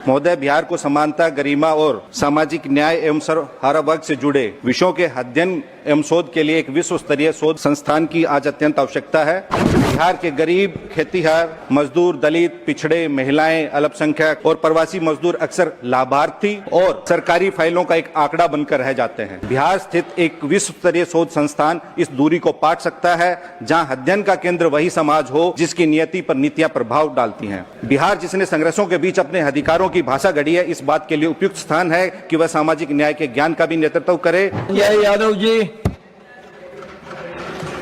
महोदय, बिहार को समानता, गरिमा और सामाजिक न्याय एवं हर वर्ग से जुड़े विषयों के अध्ययन एवं शोध के लिए एक विश्व स्तरीय शोध संस्थान की आज अत्यंत आवश्यकता है। बिहार के गरीब, खेतीहर, मजदूर, दलित, पिछड़े, महिलाएं, अल्पसंख्यक और प्रवासी मजदूर अक्सर लाभार्थी और सरकारी फाइलों का एक आंकड़ा बनकर रह जाते हैं। बिहार स्थित एक विश्व स्तरीय शोध संस्थान इस दूरी को पाट सकता है, जहां अध्ययन का केंद्र वही समाज हो जिसकी नियति पर नीतियां प्रभाव डालती हैं। बिहार, जिसने संघर्षों के बीच अपने अधिकारों की भाषा गढ़ी है, इस बात के लिए उपयुक्त स्थान है कि वह सामाजिक न्याय के ज्ञान का भी नेतृत्व करे। Yadav ji.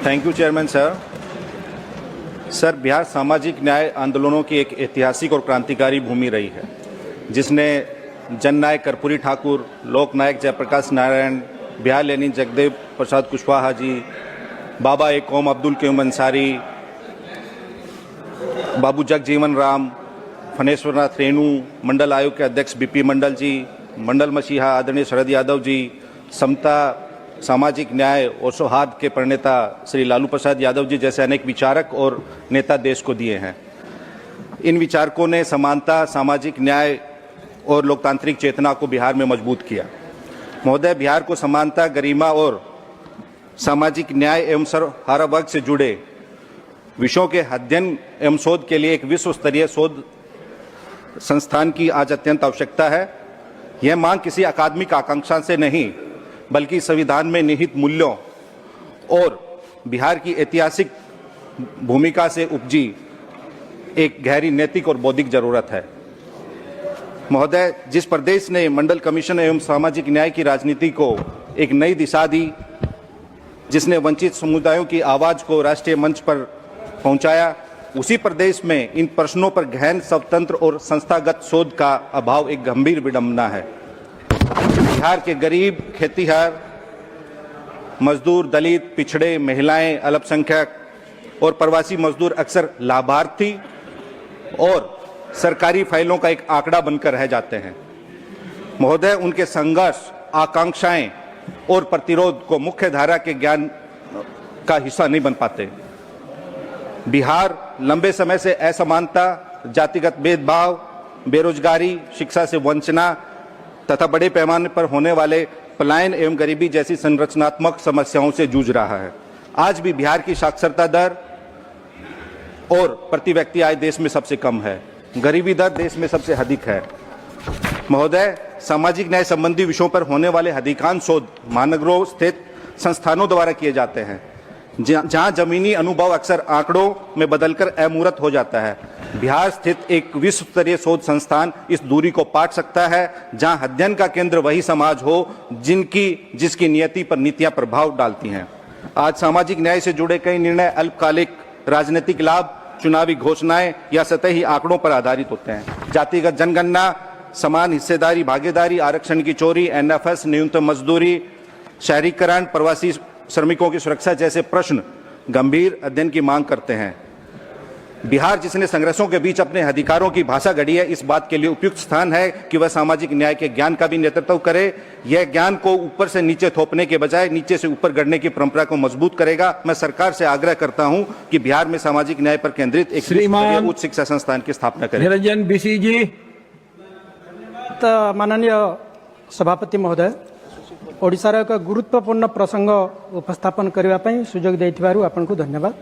Thank you chairman sir. Sir, Bihar सामाजिक न्याय आंदोलनों की एक ऐतिहासिक और क्रांतिकारी भूमि रही है, जिसने जननायक कर्पूरी ठाकुर, लोकनायक जयप्रकाश नारायण, बिहार लेनिन जगदेव प्रसाद कुशवाहा जी, बाबा एक कौम अब्दुल कयूम अंसारी, बाबू जगजीवन राम, फनेश्वरनाथ रेणु, मंडल आयोग के अध्यक्ष बीपी मंडल जी, मंडल मसीहा आदरणीय शरद यादव जी, समता, सामाजिक न्याय और सौहार्द के प्रणेता श्री लालू प्रसाद यादव जी जैसे अनेक विचारक और नेता देश को दिए हैं। इन विचारकों ने समानता, सामाजिक न्याय और लोकतांत्रिक चेतना को बिहार में मजबूत किया। महोदय, बिहार को समानता, गरिमा और सामाजिक न्याय एवं हर वर्ग से जुड़े विषयों के अध्ययन एवं शोध के लिए एक विश्व स्तरीय शोध संस्थान की आज अत्यंत आवश्यकता है। यह मांग किसी अकादमिक आकांक्षा से नहीं, बल्कि संविधान में निहित मूल्यों और बिहार की ऐतिहासिक भूमिका से उपजी एक गहरी नैतिक और बौद्धिक जरूरत है। महोदय, जिस प्रदेश ने मंडल कमीशन एवं सामाजिक न्याय की राजनीति को एक नई दिशा दी, जिसने वंचित समुदायों की आवाज को राष्ट्रीय मंच पर पहुंचाया, उसी प्रदेश में इन प्रश्नों पर गहन स्वतंत्र और संस्थागत शोध का अभाव एक गंभीर विडंबना है। बिहार के गरीब, खेतीहर, मजदूर, दलित, पिछड़े, महिलाएं, अल्पसंख्यक और प्रवासी मजदूर अक्सर लाभार्थी और सरकारी फाइलों का एक आंकड़ा बनकर रह जाते हैं। महोदय, उनके संघर्ष, आकांक्षाएं और प्रतिरोध को मुख्य धारा के ज्ञान का हिस्सा नहीं बन पाते। बिहार लंबे समय से असमानता, जातिगत भेदभाव, बेरोजगारी, शिक्षा से वंचना तथा बड़े पैमाने पर होने वाले पलायन एवं गरीबी जैसी संरचनात्मक समस्याओं से जूझ रहा है। आज भी बिहार की साक्षरता दर और प्रति व्यक्ति आय देश में सबसे कम है, गरीबी दर देश में सबसे अधिक है। महोदय, सामाजिक न्याय संबंधी विषयों पर होने वाले अधिकांश शोध महानगरों स्थित संस्थानों द्वारा किए जाते हैं, जहां जमीनी अनुभव अक्सर आंकड़ों में बदलकर अमूर्त हो जाता है। बिहार स्थित एक विश्व स्तरीय शोध संस्थान इस दूरी को पाट सकता है, जहां अध्ययन का केंद्र वही समाज हो जिसकी नियति पर नीतियां प्रभाव डालती हैं। आज सामाजिक न्याय से जुड़े कई निर्णय अल्पकालिक राजनीतिक लाभ, चुनावी घोषणाएं या सतही आंकड़ों पर आधारित होते हैं। जातिगत जनगणना, समान हिस्सेदारी, भागीदारी, आरक्षण की चोरी, एनएफएस, न्यूनतम मजदूरी, शहरीकरण, प्रवासी श्रमिकों की सुरक्षा जैसे प्रश्न गंभीर अध्ययन की मांग करते हैं। बिहार, जिसने संघर्षों के बीच अपने अधिकारों की भाषा गढ़ी है, इस बात के लिए उपयुक्त स्थान है कि वह सामाजिक न्याय के ज्ञान का भी नेतृत्व करे। यह ज्ञान को ऊपर से नीचे थोपने के बजाय नीचे से ऊपर गढ़ने की परंपरा को मजबूत करेगा। मैं सरकार से आग्रह करता हूं कि बिहार में सामाजिक न्याय पर केंद्रित एक उच्च शिक्षा संस्थान की स्थापना करें। निरंजन बीसी जी। माननीय सभापति महोदय, ओडिशार एक गुरुत्वपूर्ण प्रसंग उपस्थापन करने सुजोग देथिबारु आपनको धन्यवाद।